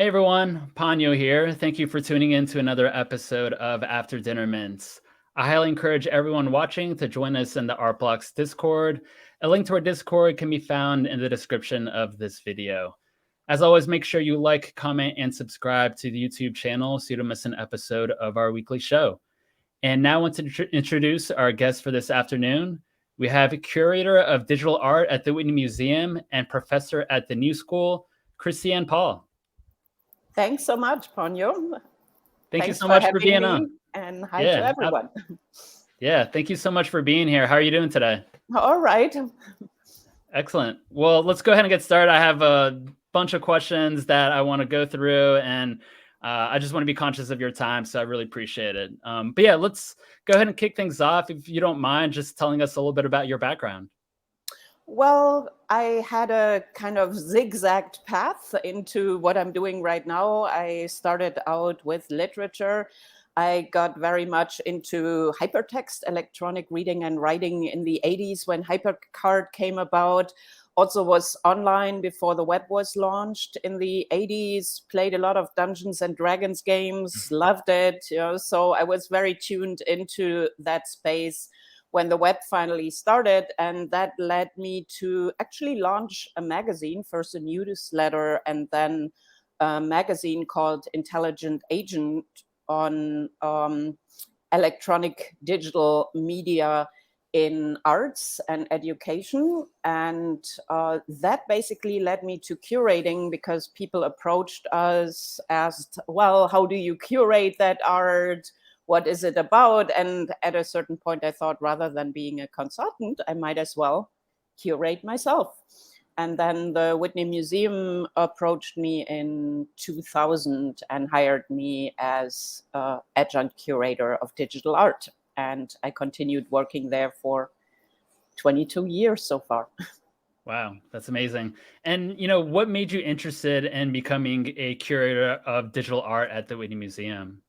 Hey everyone, Panyo here. Thank you for tuning in to another episode of After Dinner Mints. I highly encourage everyone watching to join us in the Art Blocks Discord. A link to our Discord can be found in the description of this video. As always, make sure you like, comment, and subscribe to the YouTube channel so you don't miss an episode of our weekly show. And now I want to introduce our guest for this afternoon. We have a curator of digital art at the Whitney Museum and professor at the New School, Christiane Paul. Thanks so much, Ponyo. Thank you Thanks so for much for having being me, on. and hi to Yeah. everyone. Yeah. Thank you so much for being here. How are you doing today? All right. Excellent. Well, let's go ahead and get started. I have a bunch of questions that I want to go through, and I just want to be conscious of your time, so I really appreciate it. But yeah, let's go ahead and kick things off. If you don't mind, just telling us a little bit about your background. Well, I had a kind of zigzagged path into what I'm doing right now. I started out with literature. I got very much into hypertext, electronic reading and writing in the 80s when HyperCard came about. Also was online before the web was launched in the 80s, played a lot of Dungeons and Dragons games, loved it. So I was very tuned into that space when the web finally started. And that led me to actually launch a magazine, first a newsletter, and then a magazine called Intelligent Agent on electronic digital media in arts and education. And that basically led me to curating because people approached us, asked, well, how do you curate that art? What is it about? And at a certain point, I thought rather than being a consultant, I might as well curate myself. And then the Whitney Museum approached me in 2000 and hired me as adjunct curator of digital art. And I continued working there for 22 years so far. Wow, that's amazing. And what made you interested in becoming a curator of digital art at the Whitney Museum?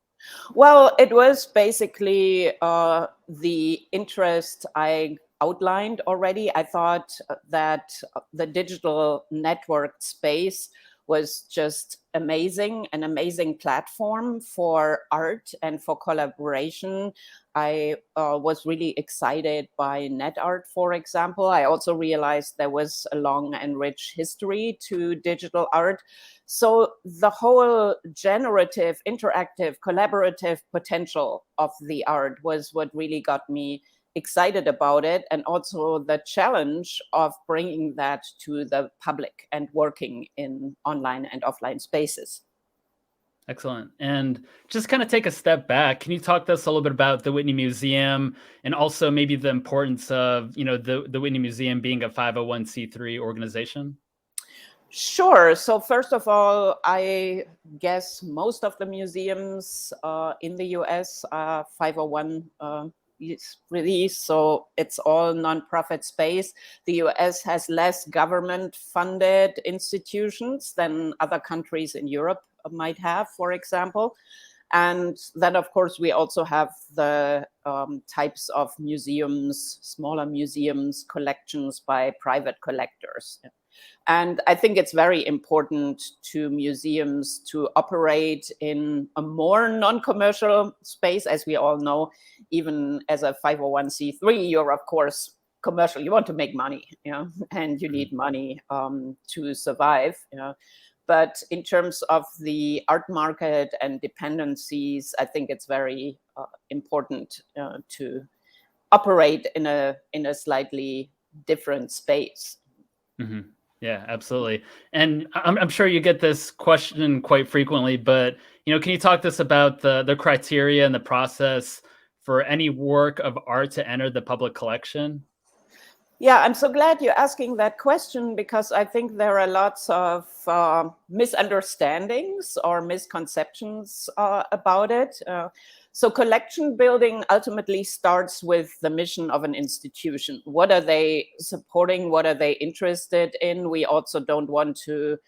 Well, it was basically the interest I outlined already. I thought that the digital network space was just amazing, an amazing platform for art and for collaboration. I was really excited by net art, for example. I also realized there was a long and rich history to digital art. So the whole generative, interactive, collaborative potential of the art was what really got me excited about it, and also the challenge of bringing that to the public and working in online and offline spaces. Excellent. And just kind of take a step back. Can you talk to us a little bit about the Whitney Museum and also maybe the importance of, the Whitney Museum being a 501c3 organization? Sure. So first of all, I guess most of the museums in the US are 501 release, so it's all nonprofit space. The US has less government-funded institutions than other countries in Europe might have, for example. And then, of course, we also have the types of museums, smaller museums, collections by private collectors. And I think it's very important to museums to operate in a more non-commercial space. As we all know, even as a 501c3, you're, of course, commercial. You want to make money, and you need money to survive. But in terms of the art market and dependencies, I think it's very important to operate in a slightly different space. Mm-hmm. Yeah, absolutely. And I'm sure you get this question quite frequently, but can you talk to us about the criteria and the process for any work of art to enter the public collection? Yeah, I'm so glad you're asking that question, because I think there are lots of misunderstandings or misconceptions about it. So collection building ultimately starts with the mission of an institution. What are they supporting? What are they interested in? We also don't want to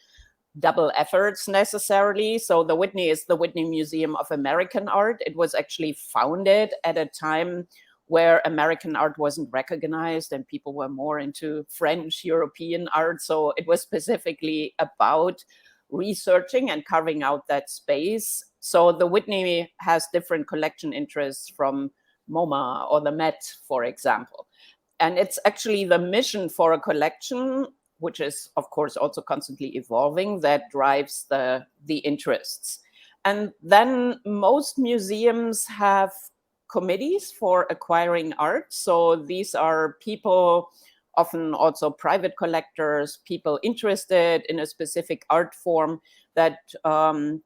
double efforts necessarily. So the Whitney is the Whitney Museum of American Art. It was actually founded at a time where American art wasn't recognized and people were more into French, European art. So it was specifically about researching and carving out that space. So the Whitney has different collection interests from MoMA or the Met, for example. And it's actually the mission for a collection, which is, of course, also constantly evolving, that drives the interests. And then most museums have committees for acquiring art. So these are people, often also private collectors, people interested in a specific art form, that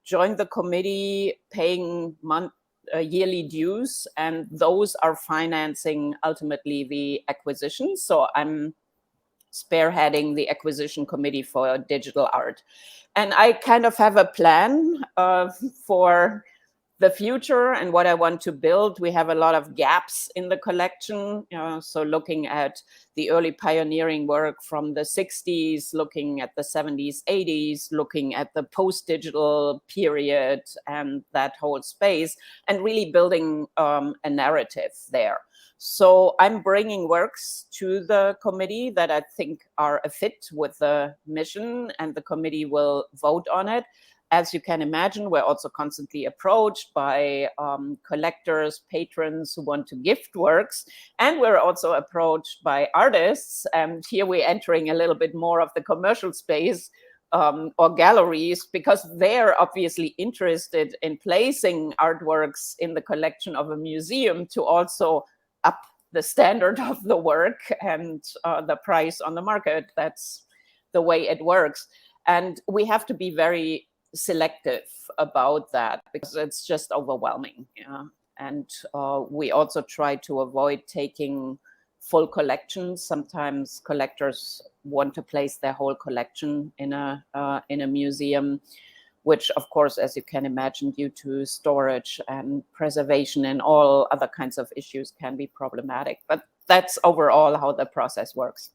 join the committee, paying yearly dues, and those are financing ultimately the acquisition. So I'm spearheading the acquisition committee for digital art. And I kind of have a plan for the future and what I want to build. We have a lot of gaps in the collection. So looking at the early pioneering work from the 60s, looking at the 70s, 80s, looking at the post-digital period and that whole space, and really building a narrative there. So I'm bringing works to the committee that I think are a fit with the mission, and the committee will vote on it. As you can imagine, we're also constantly approached by collectors, patrons who want to gift works, and we're also approached by artists. And here we're entering a little bit more of the commercial space, or galleries, because they're obviously interested in placing artworks in the collection of a museum to also up the standard of the work and the price on the market. That's the way it works. And we have to be very selective about that, because it's just overwhelming. And we also try to avoid taking full collections. Sometimes collectors want to place their whole collection in a museum, which, of course, as you can imagine, due to storage and preservation and all other kinds of issues, can be problematic. But that's overall how the process works.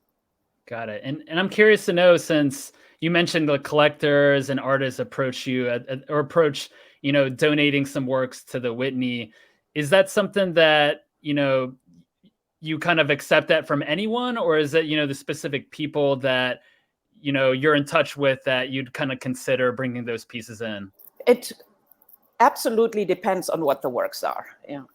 Got it. And I'm curious to know, since you mentioned the collectors and artists approach you or approach, donating some works to the Whitney, is that something that, you kind of accept that from anyone, or is it, the specific people that, you're in touch with that you'd kind of consider bringing those pieces in? It absolutely depends on what the works are,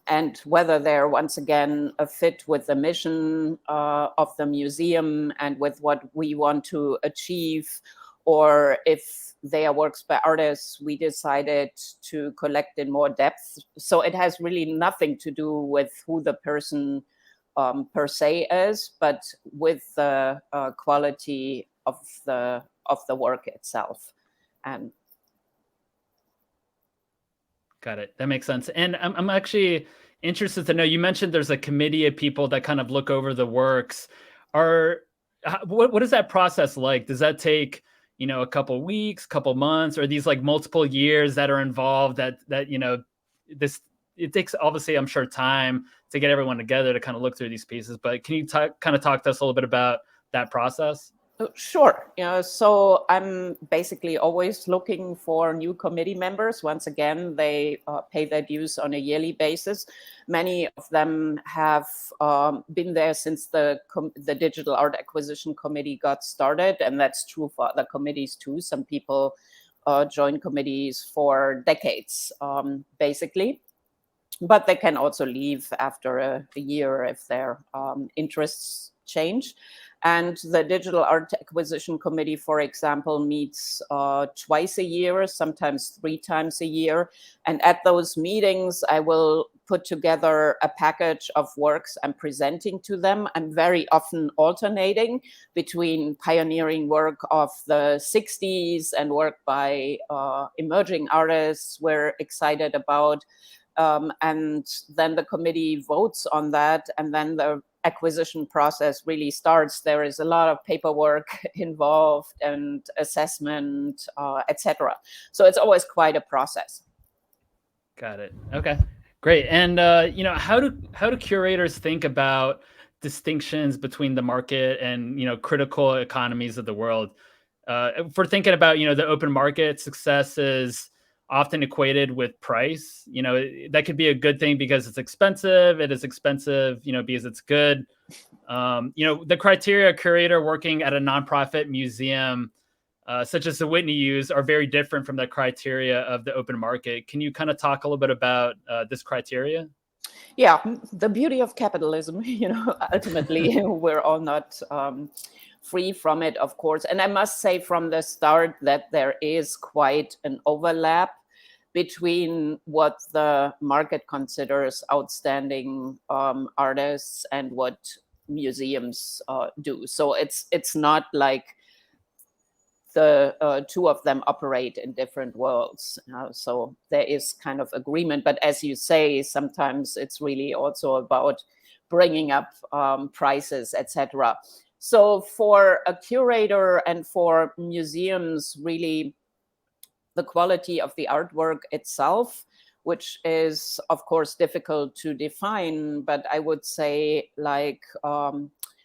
and whether they're, once again, a fit with the mission of the museum and with what we want to achieve, or if they are works by artists we decided to collect in more depth. So it has really nothing to do with who the person per se is, but with the quality of the work itself. And got it. That makes sense. And I'm actually interested to know, you mentioned there's a committee of people that kind of look over the works. What is that process like? Does that take, a couple weeks, couple months, or these like multiple years that are involved that, it takes, obviously, I'm sure, time to get everyone together to kind of look through these pieces, but can you kind of talk to us a little bit about that process? Sure. So I'm basically always looking for new committee members. Once again, they pay their dues on a yearly basis. Many of them have been there since the Digital Art Acquisition Committee got started, and that's true for other committees too. Some people join committees for decades, basically. But they can also leave after a year if their interests change. And the Digital Art Acquisition Committee, for example, meets twice a year, sometimes 3 times a year. And at those meetings, I will put together a package of works I'm presenting to them. I'm very often alternating between pioneering work of the 60s and work by emerging artists we're excited about. And then the committee votes on that, and then the acquisition process really starts. There is a lot of paperwork involved and assessment, etc. So it's always quite a process. Got it. Okay, great. And how do curators think about distinctions between the market and critical economies of the world? If we're thinking about the open market, success is often equated with price. That could be a good thing because it's expensive. It is expensive, because it's good. The criteria curator working at a nonprofit museum such as the Whitney used, are very different from the criteria of the open market. Can you kind of talk a little bit about this criteria? Yeah, the beauty of capitalism, ultimately, we're all not free from it, of course. And I must say from the start that there is quite an overlap between what the market considers outstanding artists and what museums do. So it's not like the two of them operate in different worlds. So there is kind of agreement. But as you say, sometimes it's really also about bringing up prices, etc. So for a curator and for museums, really the quality of the artwork itself, which is, of course, difficult to define, but I would say like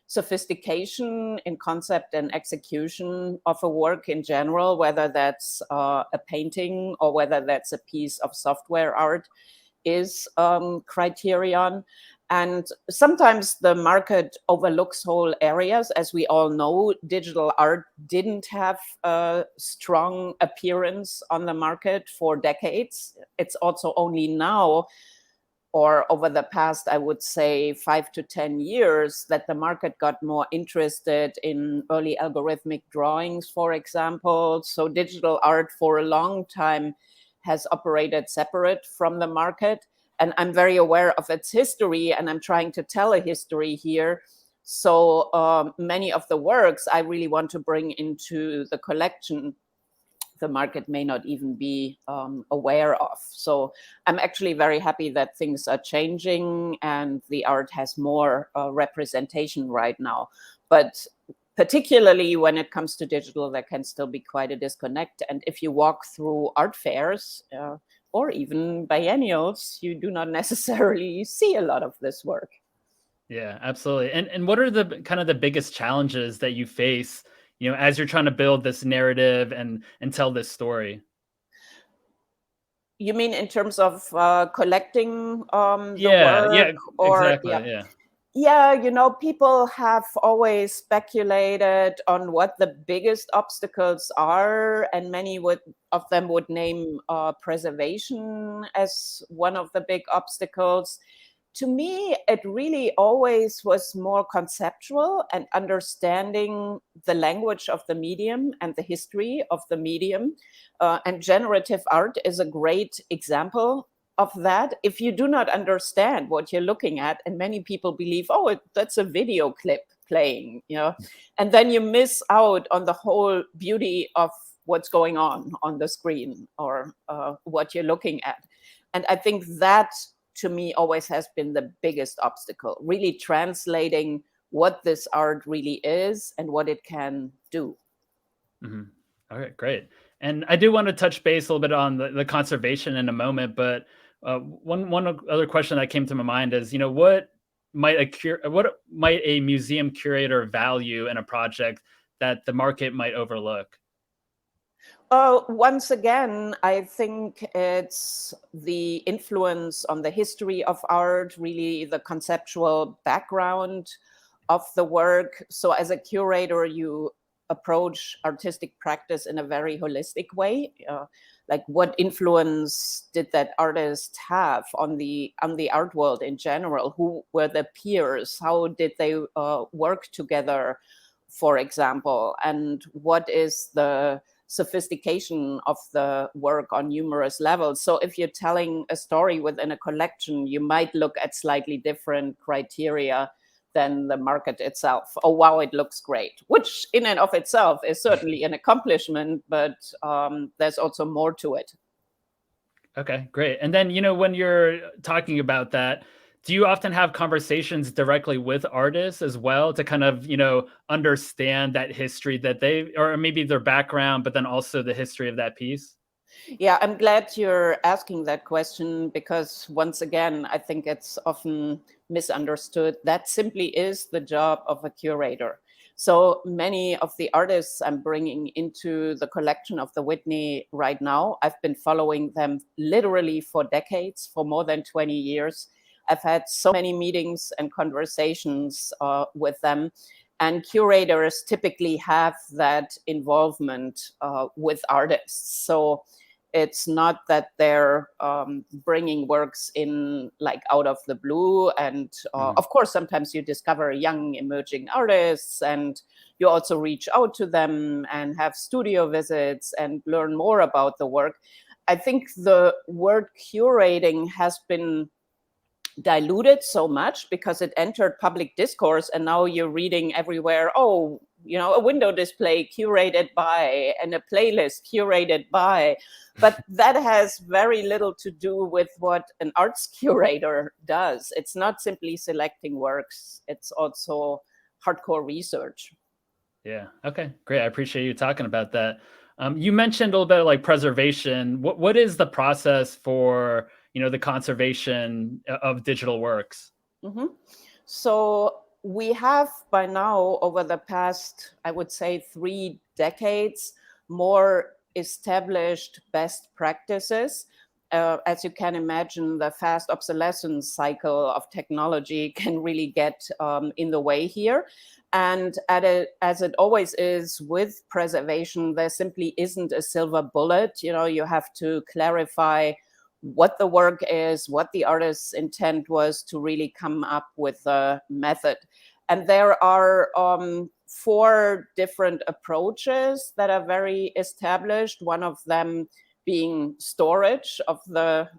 sophistication in concept and execution of a work in general, whether that's a painting or whether that's a piece of software art, is criterion. And sometimes the market overlooks whole areas. As we all know, digital art didn't have a strong appearance on the market for decades. It's also only now, or over the past, I would say 5 to 10 years, that the market got more interested in early algorithmic drawings, for example. So digital art for a long time has operated separate from the market. And I'm very aware of its history, and I'm trying to tell a history here. So many of the works I really want to bring into the collection the market may not even be aware of. So I'm actually very happy that things are changing and the art has more representation right now. But particularly when it comes to digital, there can still be quite a disconnect. And if you walk through art fairs or even biennials, you do not necessarily see a lot of this work. Yeah, absolutely. And what are the kind of the biggest challenges that you face, as you're trying to build this narrative and tell this story? You mean in terms of collecting the Yeah, work, or exactly. Yeah. Yeah, people have always speculated on what the biggest obstacles are, and many of them would name preservation as one of the big obstacles. To me, it really always was more conceptual and understanding the language of the medium and the history of the medium. And generative art is a great example of that. If you do not understand what you're looking at, and many people believe, oh, that's a video clip playing, and then you miss out on the whole beauty of what's going on the screen, or what you're looking at. And I think that, to me, always has been the biggest obstacle, really translating what this art really is and what it can do. Mm-hmm. All right, great. And I do want to touch base a little bit on the conservation in a moment, but one other question that came to my mind is, what might a museum curator value in a project that the market might overlook? Once again, I think it's the influence on the history of art, really the conceptual background of the work. So as a curator, you approach artistic practice in a very holistic way. Like, what influence did that artist have on the art world in general? Who were the peers? How did they work together, for example? And what is the sophistication of the work on numerous levels? So if you're telling a story within a collection, you might look at slightly different criteria than the market itself. Oh, wow, it looks great, which in and of itself is certainly an accomplishment, but there's also more to it. Okay, great. And then, when you're talking about that, do you often have conversations directly with artists as well to kind of, understand that history that they, or maybe their background, but then also the history of that piece? Yeah, I'm glad you're asking that question, because once again, I think it's often misunderstood. That simply is the job of a curator. So many of the artists I'm bringing into the collection of the Whitney right now, I've been following them literally for decades, for more than 20 years. I've had so many meetings and conversations with them. And curators typically have that involvement with artists. So it's not that they're bringing works in like out of the blue. And of course, sometimes you discover young emerging artists and you also reach out to them and have studio visits and learn more about the work. I think the word curating has been diluted so much because it entered public discourse, and now you're reading everywhere, oh, a window display curated by and a playlist curated by. But that has very little to do with what an arts curator does. It's not simply selecting works, it's also hardcore research. Yeah. Okay, great. I appreciate you talking about that. You mentioned a little bit of like preservation. What is the process for, the conservation of digital works? Mm-hmm. So we have by now, over the past, I would say 3 decades, more established best practices. As you can imagine, the fast obsolescence cycle of technology can really get in the way here. And as it always is with preservation, there simply isn't a silver bullet. You have to clarify what the work is, what the artist's intent was to really come up with a method. And there are 4 different approaches that are very established. One of them being storage of the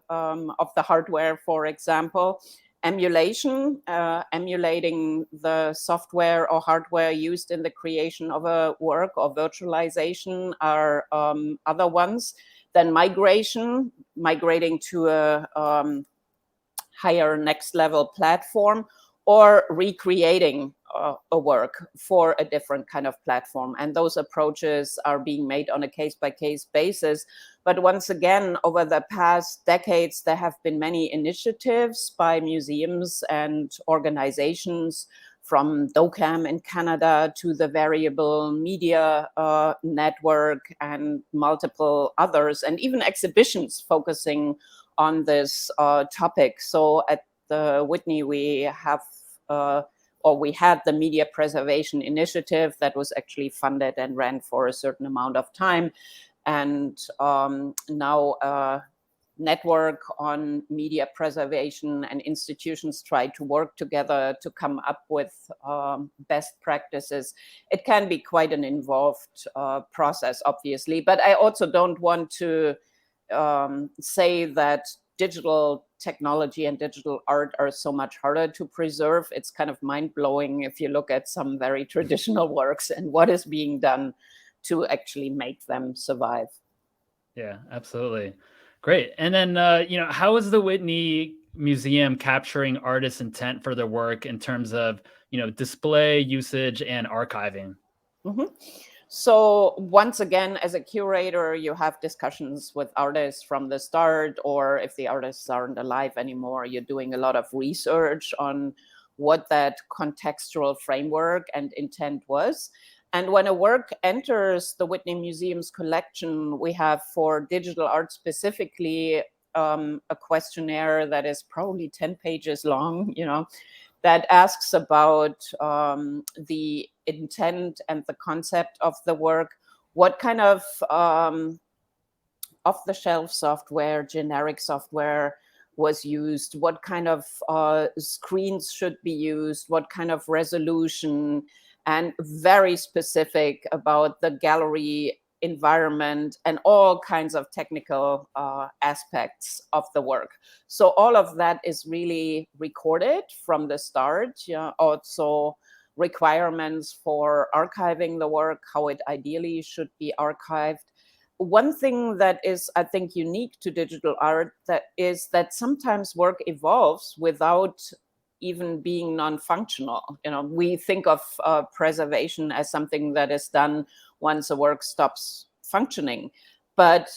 hardware, for example. Emulation, emulating the software or hardware used in the creation of a work, or virtualization are other ones. Then migrating to a higher next level platform, or recreating a work for a different kind of platform. And those approaches are being made on a case-by-case basis. But once again, over the past decades, there have been many initiatives by museums and organizations, from DOCAM in Canada to the Variable Media Network and multiple others, and even exhibitions focusing on this topic. So at the Whitney, we have we had the Media Preservation Initiative that was actually funded and ran for a certain amount of time. And now network on media preservation, and institutions try to work together to come up with best practices. It can be quite an involved process, obviously, but I also don't want to say that digital technology and digital art are so much harder to preserve. It's kind of mind-blowing if you look at some very traditional works and what is being done to actually make them survive. Yeah, absolutely. Great. And then, how is the Whitney Museum capturing artists' intent for their work in terms of, display, usage, and archiving? Mm-hmm. So once again, as a curator, you have discussions with artists from the start, or if the artists aren't alive anymore, you're doing a lot of research on what that contextual framework and intent was. And when a work enters the Whitney Museum's collection, we have, for digital art specifically, a questionnaire that is probably 10 pages long, that asks about the intent and the concept of the work, what kind of off-the-shelf software, generic software was used, what kind of screens should be used, what kind of resolution, and very specific about the gallery environment and all kinds of technical aspects of the work. So all of that is really recorded from the start. Also requirements for archiving the work, how it ideally should be archived. One thing that is, I think, unique to digital art is that sometimes work evolves without even being non-functional. We think of preservation as something that is done once a work stops functioning. But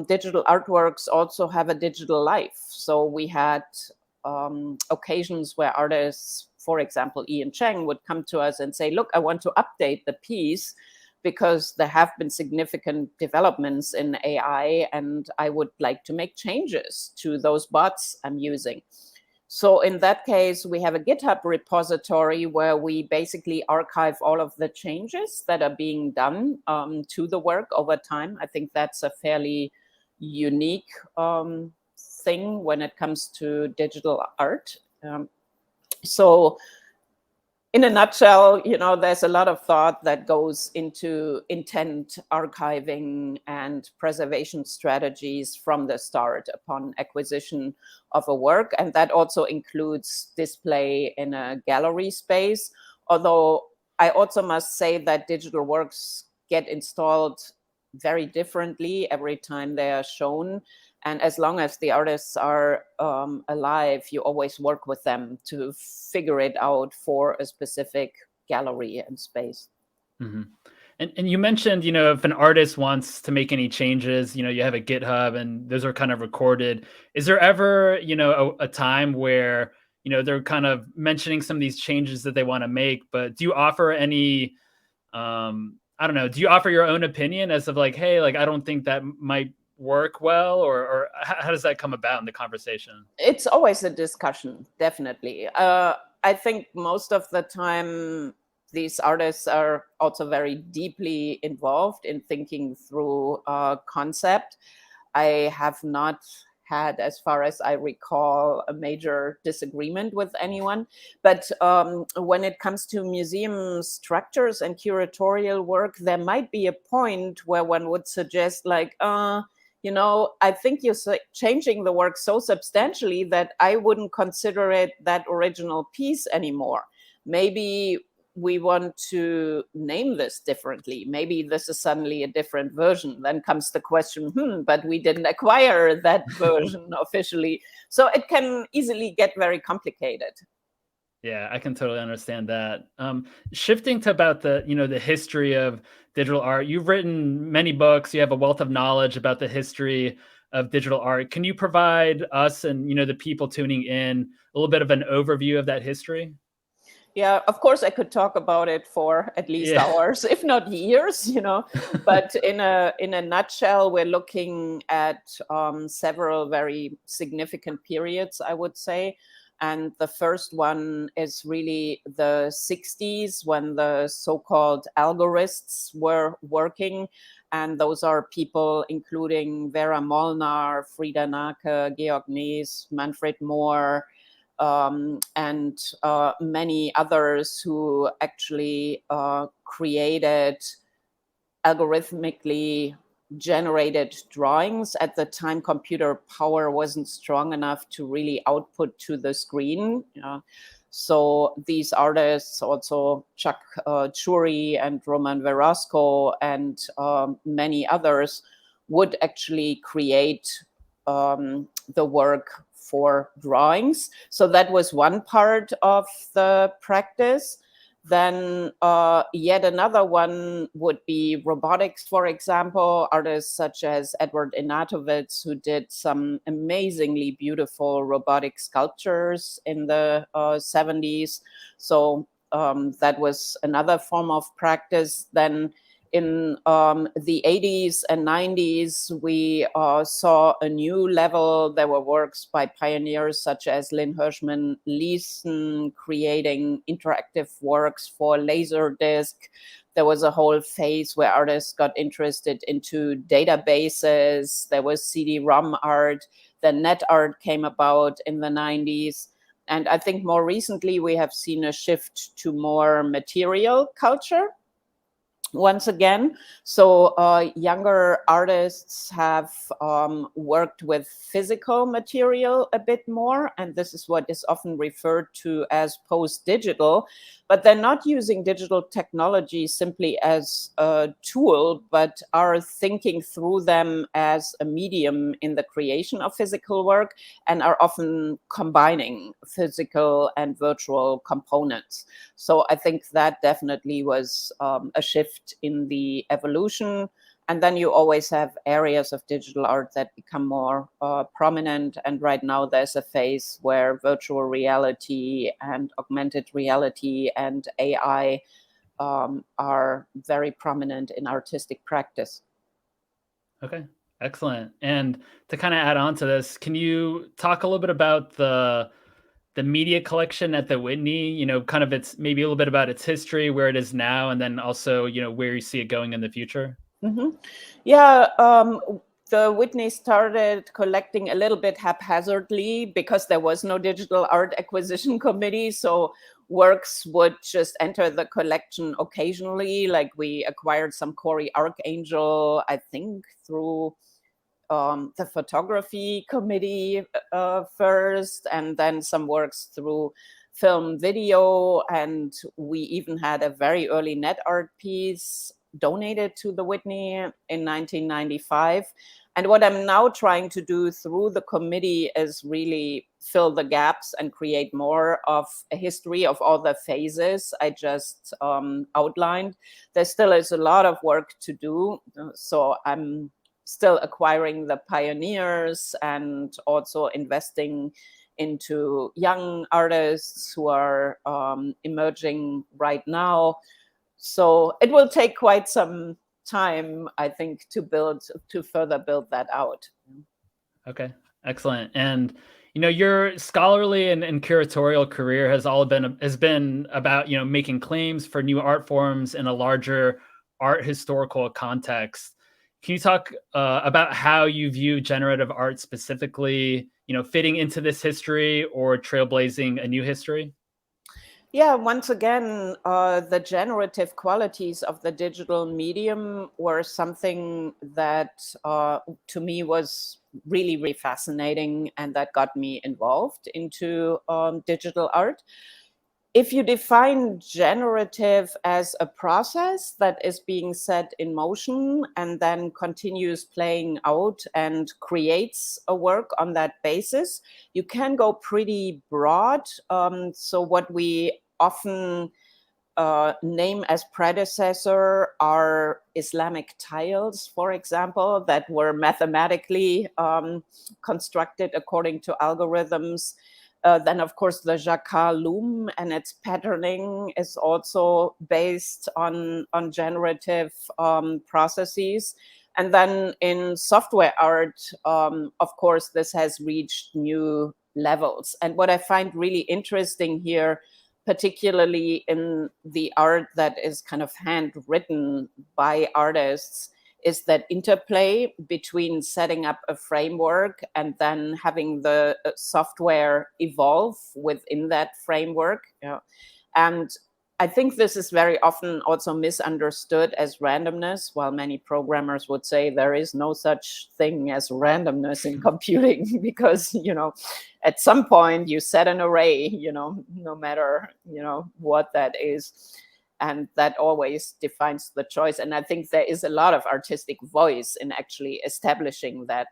digital artworks also have a digital life. So we had occasions where artists, for example, Ian Cheng, would come to us and say, look, I want to update the piece because there have been significant developments in AI and I would like to make changes to those bots I'm using. So in that case, we have a GitHub repository where we basically archive all of the changes that are being done to the work over time. I think that's a fairly unique thing when it comes to digital art. So in a nutshell, there's a lot of thought that goes into intent archiving and preservation strategies from the start upon acquisition of a work. And that also includes display in a gallery space. Although I also must say that digital works get installed very differently every time they are shown. And as long as the artists are alive, you always work with them to figure it out for a specific gallery and space. Mm-hmm. And you mentioned, if an artist wants to make any changes, you have a GitHub and those are kind of recorded. Is there ever, a time where, they're kind of mentioning some of these changes that they want to make, but do you offer any, I don't know, do you offer your own opinion as of like, hey, like, I don't think that might work well, or how does that come about in the conversation? It's always a discussion, definitely. I think most of the time, these artists are also very deeply involved in thinking through concept. I have not had, as far as I recall, a major disagreement with anyone. But when it comes to museum structures and curatorial work, there might be a point where one would suggest, like, I think you're changing the work so substantially that I wouldn't consider it that original piece anymore. Maybe we want to name this differently. Maybe this is suddenly a different version. Then comes the question, but we didn't acquire that version officially. So it can easily get very complicated. Yeah, I can totally understand that. Shifting to about the history of digital art, you've written many books. You have a wealth of knowledge about the history of digital art. Can you provide us and the people tuning in a little bit of an overview of that history? Yeah, of course, I could talk about it for at least Yeah. hours, if not years, But in a nutshell, we're looking at several very significant periods, I would say. And the first one is really the 60s, when the so-called algorists were working. And those are people including Vera Molnar, Frida Nake, Georg Nees, Manfred Mohr, and many others who actually created algorithmically generated drawings. At the time, computer power wasn't strong enough to really output to the screen. So these artists, also Chuck Chury and Roman Verasco and many others, would actually create the work for drawings. So that was one part of the practice. Then yet another one would be robotics, for example, artists such as Edward Inatovitz, who did some amazingly beautiful robotic sculptures in the 70s. So that was another form of practice. Then in the 80s and 90s, we saw a new level. There were works by pioneers such as Lynn Hirschman Leeson creating interactive works for Laserdisc. There was a whole phase where artists got interested into databases. There was CD-ROM art. Then net art came about in the 90s. And I think more recently, we have seen a shift to more material culture once again. So younger artists have worked with physical material a bit more, and this is what is often referred to as post-digital, but they're not using digital technology simply as a tool, but are thinking through them as a medium in the creation of physical work, and are often combining physical and virtual components. So I think that definitely was a shift in the evolution. And then you always have areas of digital art that become more prominent. And right now there's a phase where virtual reality and augmented reality and AI are very prominent in artistic practice. Okay, excellent. And to kind of add on to this, can you talk a little bit about the the media collection at the Whitney, kind of it's maybe a little bit about its history, where it is now, and then also, where you see it going in the future? Yeah, the Whitney started collecting a little bit haphazardly because there was no digital art acquisition committee. So works would just enter the collection occasionally. Like we acquired some Cory Archangel, I think, through the photography committee first, and then some works through film video. And we even had a very early net art piece donated to the Whitney in 1995. And what I'm now trying to do through the committee is really fill the gaps and create more of a history of all the phases I just outlined. There still is a lot of work to do. So I'm still acquiring the pioneers and also investing into young artists who are emerging right now. So it will take quite some time, I think, to further build that out. Okay, excellent. And your scholarly and curatorial career has been about making claims for new art forms in a larger art historical context. Can you talk about how you view generative art specifically, fitting into this history or trailblazing a new history? Yeah, once again, the generative qualities of the digital medium were something that to me was really, really fascinating, and that got me involved into digital art. If you define generative as a process that is being set in motion and then continues playing out and creates a work on that basis, you can go pretty broad. So what we often name as predecessor are Islamic tiles, for example, that were mathematically constructed according to algorithms. Then, of course, the Jacquard loom and its patterning is also based on generative processes. And then in software art, of course, this has reached new levels. And what I find really interesting here, particularly in the art that is kind of handwritten by artists, is that interplay between setting up a framework and then having the software evolve within that framework. And I think this is very often also misunderstood as randomness, while many programmers would say there is no such thing as randomness in computing because, at some point you set an array, no matter, what that is. And that always defines the choice. And I think there is a lot of artistic voice in actually establishing that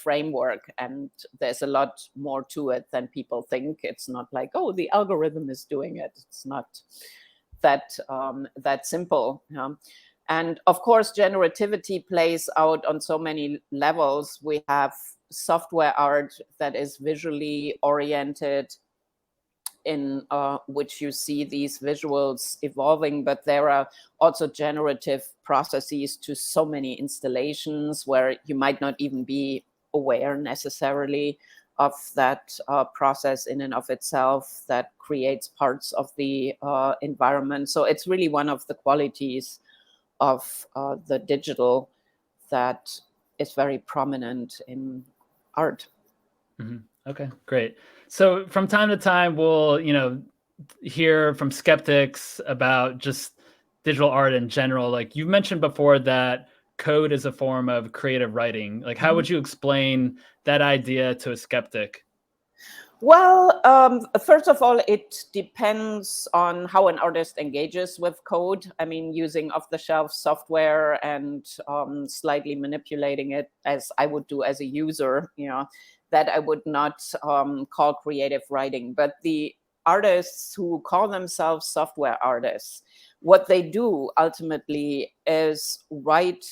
framework, and there's a lot more to it than people think. It's not like, oh, the algorithm is doing it. It's not that simple. And of course, generativity plays out on so many levels. We have software art that is visually oriented, in which you see these visuals evolving, but there are also generative processes to so many installations where you might not even be aware necessarily of that process in and of itself that creates parts of the environment. So it's really one of the qualities of the digital that is very prominent in art. Okay, great. So from time to time, we'll, hear from skeptics about just digital art in general. Like you mentioned before that code is a form of creative writing. Like, how would you explain that idea to a skeptic? Well, first of all, it depends on how an artist engages with code. I mean, using off-the-shelf software and slightly manipulating it, as I would do as a user, that I would not call creative writing. But the artists who call themselves software artists, what they do ultimately is write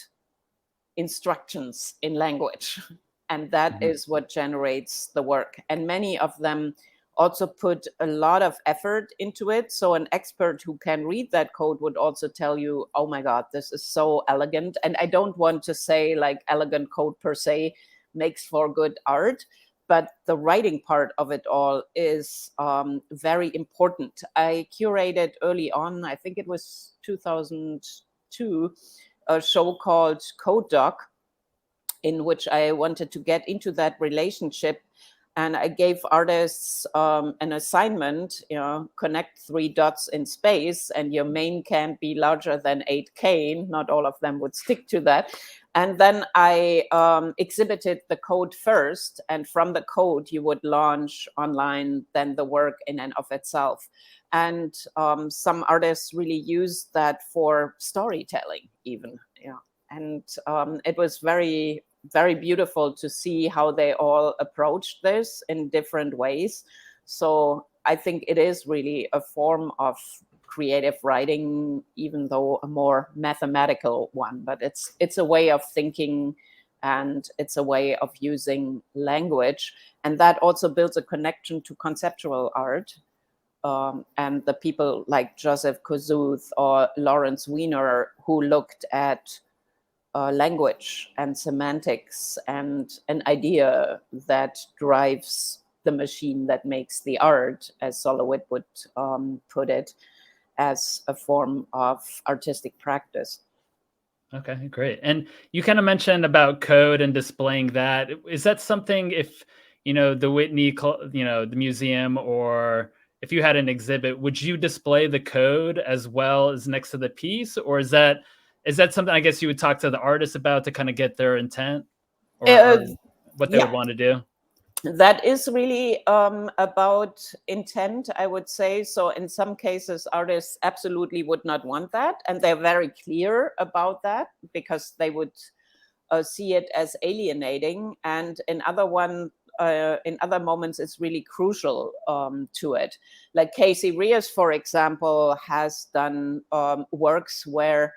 instructions in language. And that is what generates the work. And many of them also put a lot of effort into it. So an expert who can read that code would also tell you, oh my God, this is so elegant. And I don't want to say like elegant code per se makes for good art, but the writing part of it all is very important. I curated early on, I think it was 2002, a show called Code Doc, in which I wanted to get into that relationship. And I gave artists an assignment, connect 3 dots in space, and your main can't be larger than 8K. Not all of them would stick to that. And then I exhibited the code first, and from the code you would launch online then the work in and of itself. And some artists really used that for storytelling even. And it was very, very beautiful to see how they all approached this in different ways. So I think it is really a form of creative writing, even though a more mathematical one, but it's a way of thinking, and it's a way of using language. And that also builds a connection to conceptual art. And the people like Joseph Kosuth or Lawrence Weiner, who looked at language and semantics and an idea that drives the machine that makes the art, as Solowit would put it, as a form of artistic practice. Okay, great. And you kind of mentioned about code and displaying that. Is that something, if, the Whitney, the museum, or if you had an exhibit, would you display the code as well as next to the piece? Or is that something I guess you would talk to the artist about to kind of get their intent or what they would want to do? That is really about intent, I would say. So in some cases, artists absolutely would not want that. And they're very clear about that because they would see it as alienating. And in other moments, it's really crucial to it. Like Casey Reas, for example, has done works where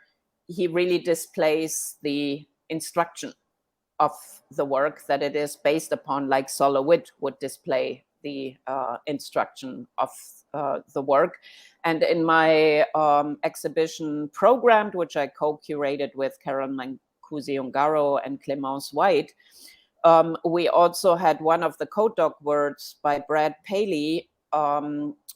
he really displays the instruction of the work that it is based upon, like Solowit would display the instruction of the work. And in my exhibition Programmed, which I co-curated with Carol Mancusi-Ungaro and Clemence White, we also had one of the Code Doc words by Brad Paley.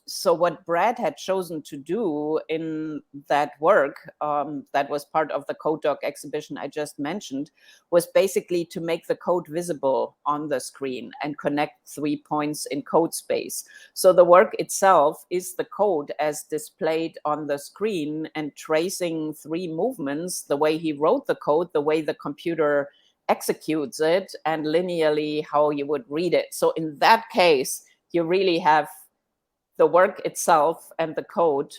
So what Brad had chosen to do in that work, that was part of the Code Doc exhibition I just mentioned, was basically to make the code visible on the screen and connect 3 points in code space. So the work itself is the code as displayed on the screen and tracing 3 movements, the way he wrote the code, the way the computer executes it, and linearly how you would read it. So in that case, you really have the work itself and the code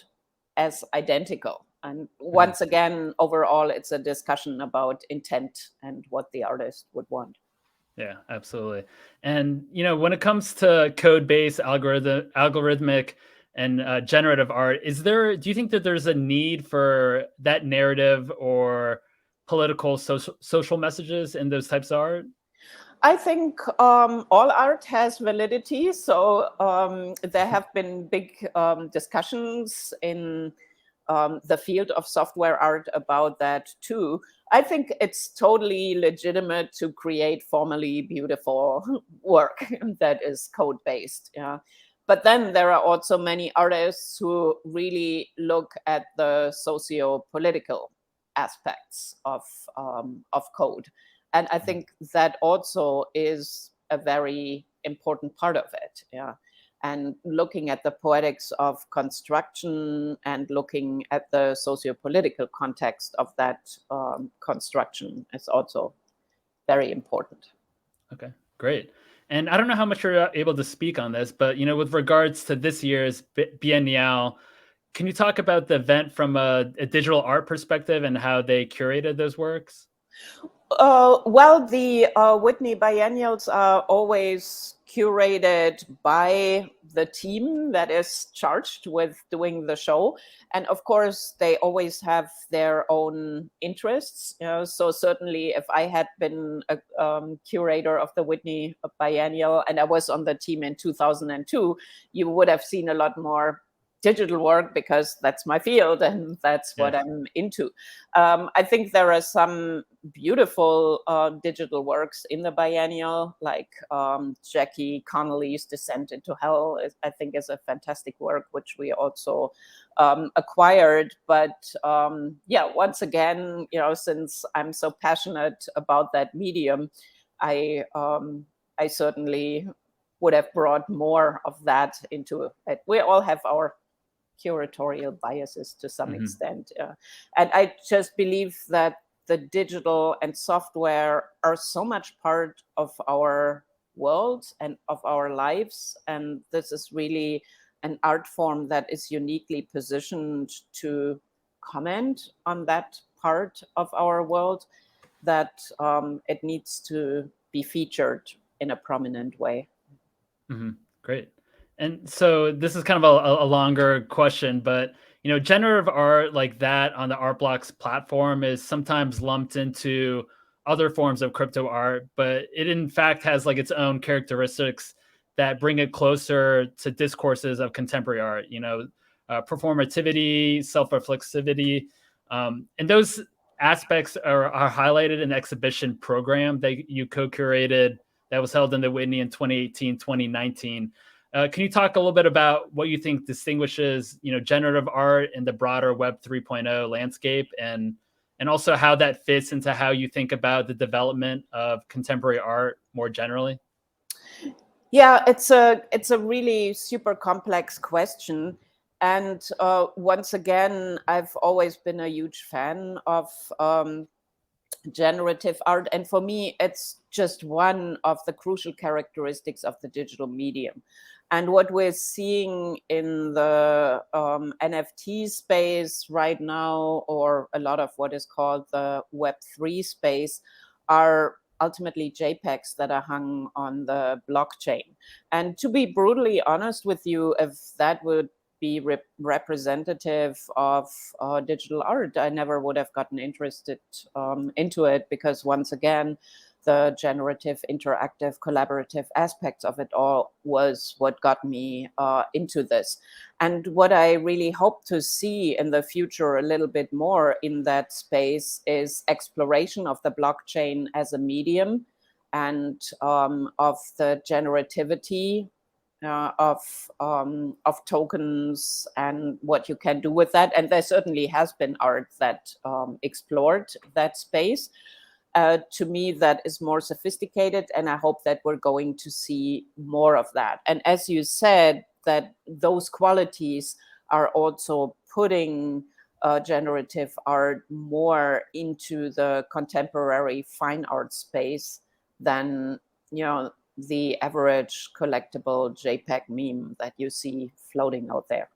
as identical. And once again, overall, it's a discussion about intent and what the artist would want. Yeah, absolutely. And, when it comes to code-based, algorithmic, and generative art, do you think that there's a need for that narrative or political, social messages in those types of art? I think all art has validity. So there have been big discussions in the field of software art about that too. I think it's totally legitimate to create formally beautiful work that is code-based. Yeah. But then there are also many artists who really look at the socio-political aspects of code. And I think that also is a very important part of it. Yeah. And looking at the poetics of construction and looking at the socio-political context of that construction is also very important. Okay, great. And I don't know how much you're able to speak on this, but with regards to this year's Biennial, can you talk about the event from a digital art perspective and how they curated those works? Well, the Whitney biennials are always curated by the team that is charged with doing the show. And of course, they always have their own interests. So certainly if I had been a curator of the Whitney biennial and I was on the team in 2002, you would have seen a lot more digital work because that's my field and that's what I'm into. I think there are some beautiful digital works in the biennial, like Jackie Connolly's Descent into Hell, I think is a fantastic work, which we also acquired. But yeah, once again, since I'm so passionate about that medium, I certainly would have brought more of that into it. We all have our curatorial biases to some extent. And I just believe that the digital and software are so much part of our world and of our lives. And this is really an art form that is uniquely positioned to comment on that part of our world, that it needs to be featured in a prominent way. Great. And so this is kind of a longer question, but generative art like that on the Artblocks platform is sometimes lumped into other forms of crypto art, but it in fact has like its own characteristics that bring it closer to discourses of contemporary art. Performativity, self-reflexivity, and those aspects are highlighted in the exhibition program that you co-curated that was held in the Whitney in 2018, 2019. Can you talk a little bit about what you think distinguishes, generative art in the broader Web 3.0 landscape, and also how that fits into how you think about the development of contemporary art more generally? Yeah, it's a really super complex question. And once again, I've always been a huge fan of generative art. And for me, it's just one of the crucial characteristics of the digital medium. And what we're seeing in the NFT space right now, or a lot of what is called the Web3 space, are ultimately JPEGs that are hung on the blockchain. And to be brutally honest with you, if that would be representative of digital art, I never would have gotten interested into it, because once again, the generative, interactive, collaborative aspects of it all was what got me into this. And what I really hope to see in the future a little bit more in that space is exploration of the blockchain as a medium, and of the generativity of tokens and what you can do with that. And there certainly has been art that explored that space. To me, that is more sophisticated, and I hope that we're going to see more of that. And as you said, that those qualities are also putting generative art more into the contemporary fine art space than the average collectible JPEG meme that you see floating out there.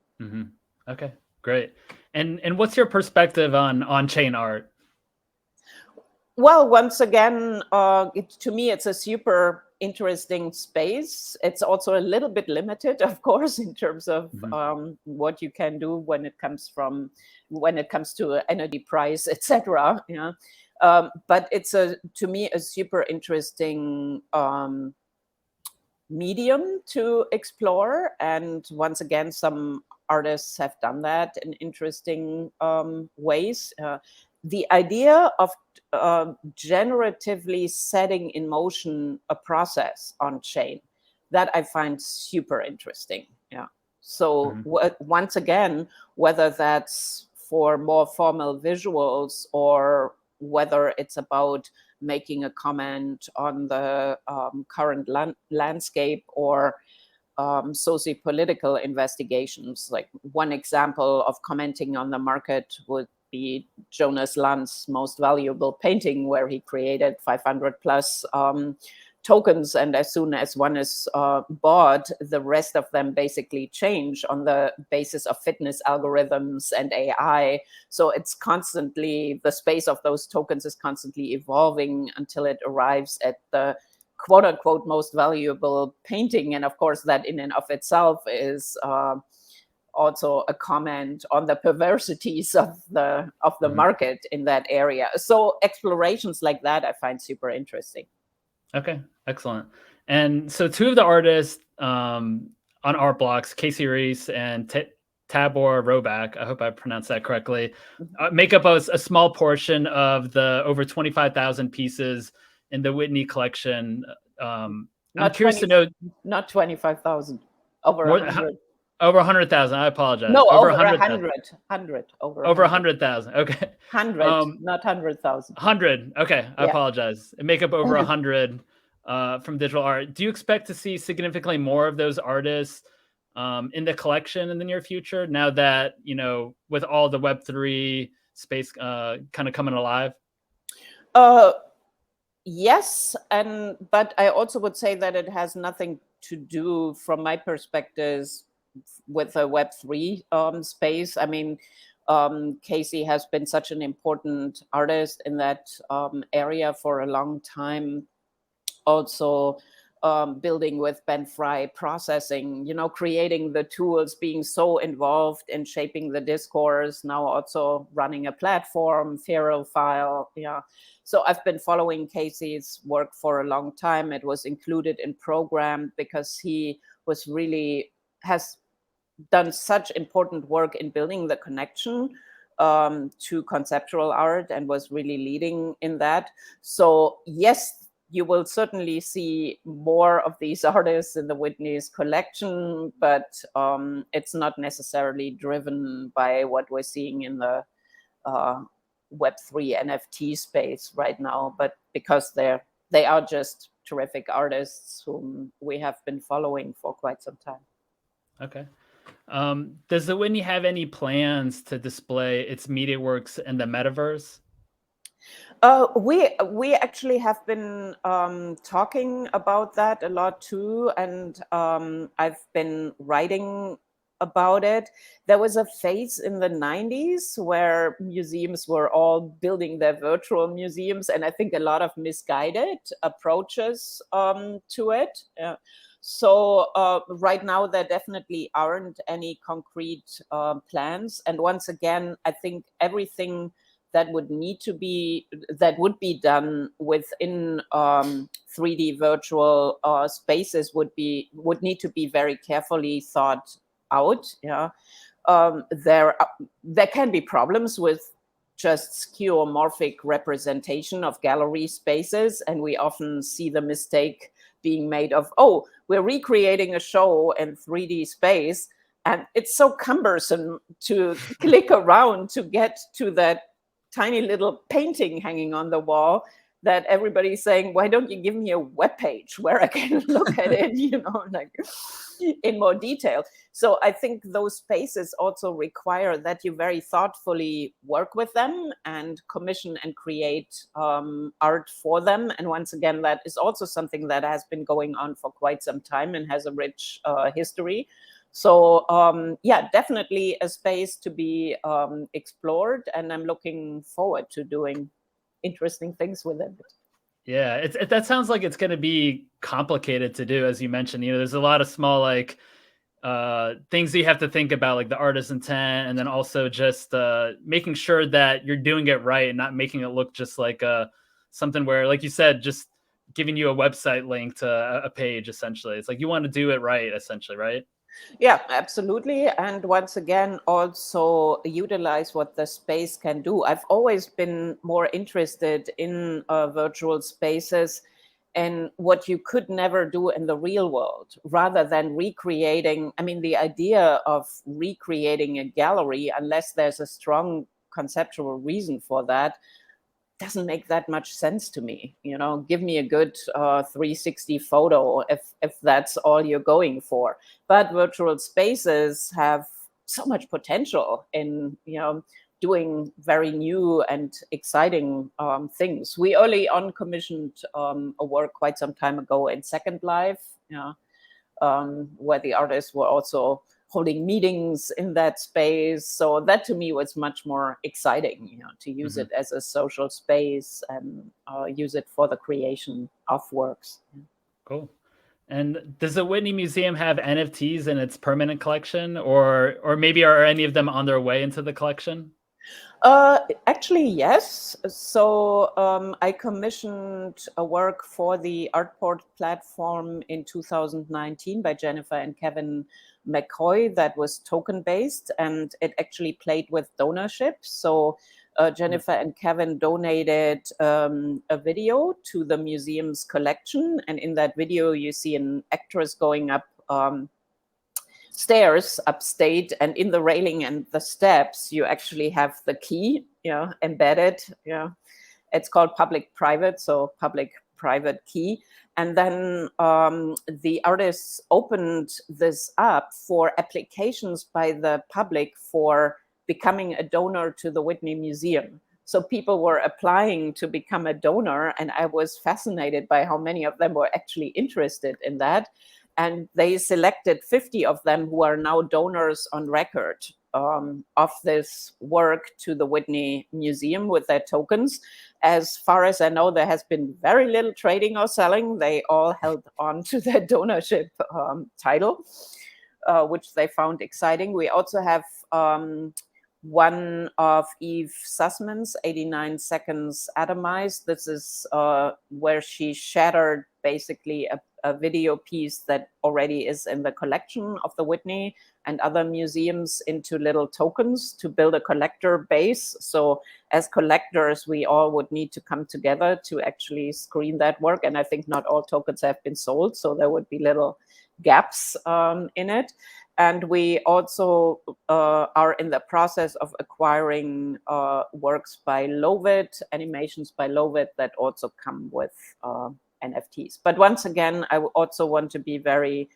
Okay, great. And what's your perspective on on-chain art? Well, once again, to me, it's a super interesting space. It's also a little bit limited, of course, in terms of what you can do when it comes to energy price, etc. But it's to me a super interesting medium to explore. And once again, some artists have done that in interesting ways. The idea of generatively setting in motion a process on chain, that I find super interesting. Yeah. So once again, whether that's for more formal visuals, or whether it's about making a comment on the current landscape, or socio-political investigations. Like one example of commenting on the market would be Jonas Land's Most Valuable Painting, where he created 500 plus tokens, and as soon as one is bought, the rest of them basically change on the basis of fitness algorithms and AI. So it's constantly, the space of those tokens is constantly evolving until it arrives at the quote unquote most valuable painting. And of course, that in and of itself is also a comment on the perversities of the market in that area. So explorations like that I find super interesting. Okay, excellent. And so two of the artists on Art Blocks, Casey Reese and Tabor Roback, I hope I pronounced that correctly, make up a small portion of the over 25,000 pieces in the Whitney collection. I'm curious to know. Not 25,000, over More, 100. over 100,000. I apologize. No, over 100,000. 100, over Over 100,000. Okay. 100, not 100,000. 100. Okay. I apologize. It make up over 100 from digital art. Do you expect to see significantly more of those artists in the collection in the near future, now that, with all the Web3 space kind of coming alive? Yes, but I also would say that it has nothing to do, from my perspective, with the Web3 space. I mean, Casey has been such an important artist in that area for a long time. Also, building with Ben Fry, processing, creating the tools, being so involved in shaping the discourse, now also running a platform, Feral File. Yeah. So I've been following Casey's work for a long time. It was included in program because he has done such important work in building the connection to conceptual art, and was really leading in that. So yes, you will certainly see more of these artists in the Whitney's collection, but it's not necessarily driven by what we're seeing in the Web3 NFT space right now, but because they are just terrific artists whom we have been following for quite some time. Okay. Does the Whitney have any plans to display its media works in the metaverse? We actually have been talking about that a lot too, and I've been writing about it. There was a phase in the 90s where museums were all building their virtual museums, and I think a lot of misguided approaches to it. So right now there definitely aren't any concrete plans. And once again, I think everything that would be done within 3D virtual spaces would need to be very carefully thought out. Yeah, there can be problems with just skeuomorphic representation of gallery spaces, and we often see the mistake being made of, oh, we're recreating a show in 3D space, and it's so cumbersome to click around to get to that tiny little painting hanging on the wall, that everybody's saying, why don't you give me a web page where I can look at it, like in more detail. So I think those spaces also require that you very thoughtfully work with them and commission and create art for them. And once again, that is also something that has been going on for quite some time and has a rich history. So yeah, definitely a space to be explored, and I'm looking forward to doing interesting things with it. Yeah, that sounds like it's going to be complicated to do, as you mentioned. There's a lot of small things that you have to think about, like the artist's intent, and then also just making sure that you're doing it right and not making it look just like something where, like you said, just giving you a website link to a page. Essentially, it's like you want to do it right, essentially, right? Yeah, absolutely. And once again, also utilize what the space can do. I've always been more interested in virtual spaces and what you could never do in the real world, rather than recreating. I mean, the idea of recreating a gallery, unless there's a strong conceptual reason for that, doesn't make that much sense to me. Give me a good 360 photo if that's all you're going for. But virtual spaces have so much potential in doing very new and exciting things. We early on commissioned a work quite some time ago in Second Life, where the artists were also holding meetings in that space. So that to me was much more exciting, to use it as a social space and use it for the creation of works. Cool. And does the Whitney Museum have NFTs in its permanent collection, or maybe are any of them on their way into the collection? Actually, yes. So I commissioned a work for the Artport platform in 2019 by Jennifer and Kevin McCoy that was token based, and it actually played with donorship. So Jennifer and Kevin donated a video to the museum's collection, and in that video you see an actress going up stairs upstate, and in the railing and the steps you actually have the key, embedded. It's called public private, so public private key. And then the artists opened this up for applications by the public for becoming a donor to the Whitney Museum. So people were applying to become a donor, and I was fascinated by how many of them were actually interested in that. And they selected 50 of them who are now donors on record of this work to the Whitney Museum with their tokens. As far as I know, there has been very little trading or selling. They all held on to their donorship title, which they found exciting. We also have one of Eve Sussman's 89 Seconds Atomized. This is where she shattered basically a video piece that already is in the collection of the Whitney and other museums into little tokens to build a collector base. So as collectors, we all would need to come together to actually screen that work. And I think not all tokens have been sold, so there would be little gaps in it. And we also are in the process of acquiring works by Lovit, animations by Lovit that also come with NFTs. But once again, I also want to be very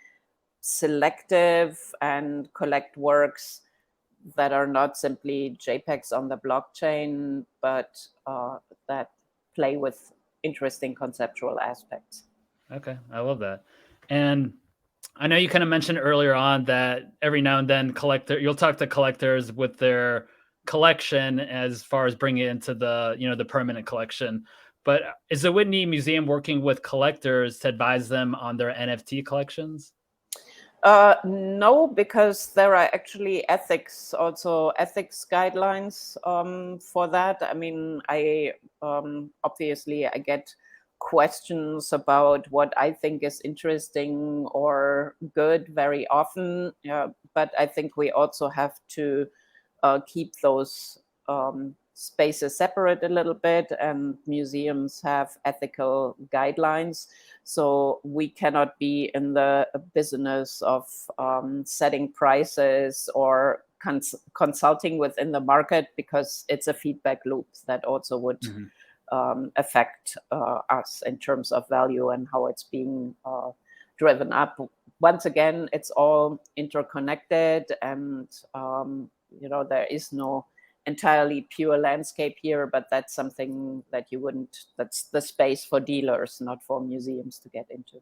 selective and collect works that are not simply JPEGs on the blockchain, but that play with interesting conceptual aspects. Okay, I love that. And I know you kind of mentioned earlier on that every now and then you'll talk to collectors with their collection as far as bringing it into the permanent collection. But is the Whitney Museum working with collectors to advise them on their NFT collections? No, because there are actually ethics guidelines for that. I mean, obviously I get questions about what I think is interesting or good very often, but I think we also have to keep those spaces separate a little bit, and museums have ethical guidelines. So we cannot be in the business of setting prices or consulting within the market, because it's a feedback loop that also would affect us in terms of value and how it's being driven up. Once again, it's all interconnected, and there is no entirely pure landscape here, but that's something that that's the space for dealers, not for museums to get into.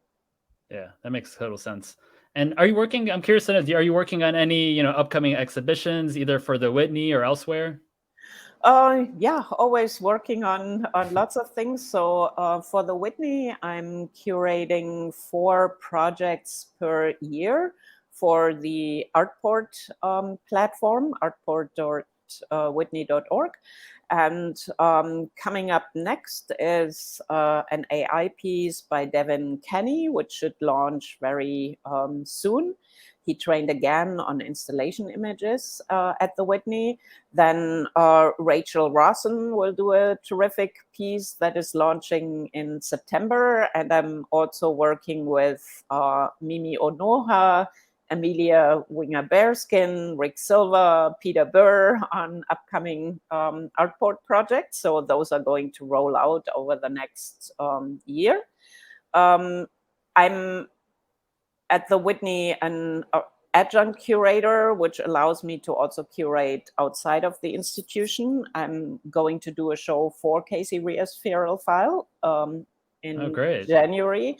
Yeah, that makes total sense. And I'm curious to know, are you working on any, upcoming exhibitions, either for the Whitney or elsewhere? Yeah, always working on lots of things. So for the Whitney, I'm curating 4 projects per year for the Artport platform, artport.whitney.org. And coming up next is an AI piece by Devin Kenny, which should launch very soon. He trained again on installation images at the Whitney. Then Rachel Rawson will do a terrific piece that is launching in September. And I'm also working with Mimi Onoha, Amelia Winger-Bearskin, Rick Silva, Peter Burr on upcoming Artport projects. So those are going to roll out over the next year. I'm at the Whitney an adjunct curator, which allows me to also curate outside of the institution. I'm going to do a show for Casey Rhea's Feral File in January.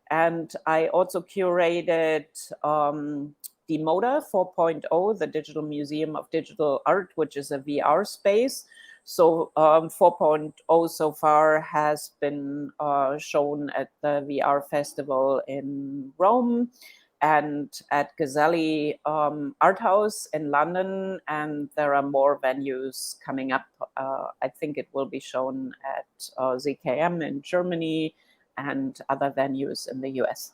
And I also curated Demoda 4.0, the Digital Museum of Digital Art, which is a VR space. So 4.0 so far has been shown at the VR festival in Rome. and at Gazelle Art House in London, and there are more venues coming up. I think it will be shown at ZKM in Germany and other venues in the US.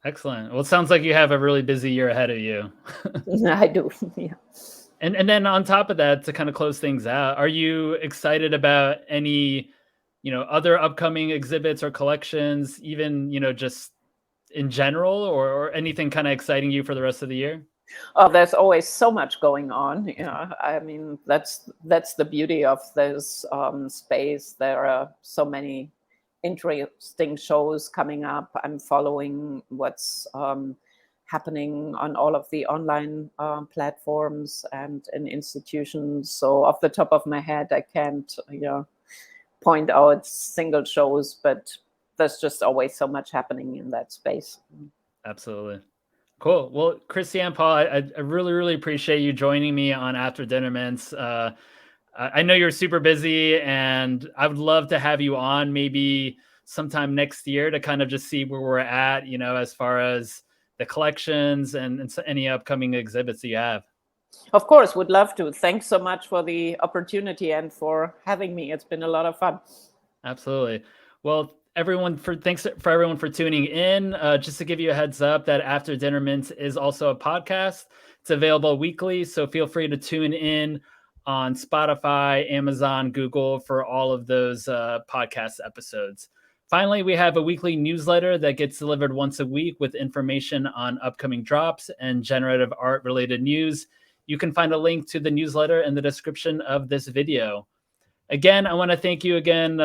Excellent. Well, it sounds like you have a really busy year ahead of you. I do, yeah. And then on top of that, to kind of close things out, are you excited about any, other upcoming exhibits or collections, even, just in general, or anything kind of exciting you for the rest of the year? Oh, there's always so much going on. I mean, that's the beauty of this space. There are so many interesting shows coming up. I'm following what's happening on all of the online platforms and in institutions. So off the top of my head, I can't point out single shows, but there's just always so much happening in that space. Absolutely. Cool. Well, Christiane Paul, I really, really appreciate you joining me on After Dinner Mints. I know you're super busy, and I would love to have you on maybe sometime next year to kind of just see where we're at, as far as the collections and any upcoming exhibits that you have. Of course, would love to. Thanks so much for the opportunity and for having me. It's been a lot of fun. Absolutely. Well, thanks for everyone for tuning in. Just to give you a heads up that After Dinner Mints is also a podcast. It's available weekly, so feel free to tune in on Spotify, Amazon, Google for all of those podcast episodes. Finally, we have a weekly newsletter that gets delivered once a week with information on upcoming drops and generative art related news. You can find a link to the newsletter in the description of this video. Again, I want to thank you again,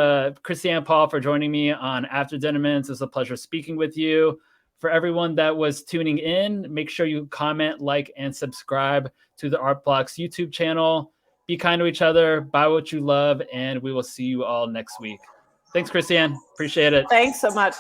Christiane Paul, for joining me on After Dinner Mints. It's a pleasure speaking with you. For everyone that was tuning in, make sure you comment, like, and subscribe to the Art Blocks YouTube channel. Be kind to each other, buy what you love, and we will see you all next week. Thanks, Christiane. Appreciate it. Thanks so much.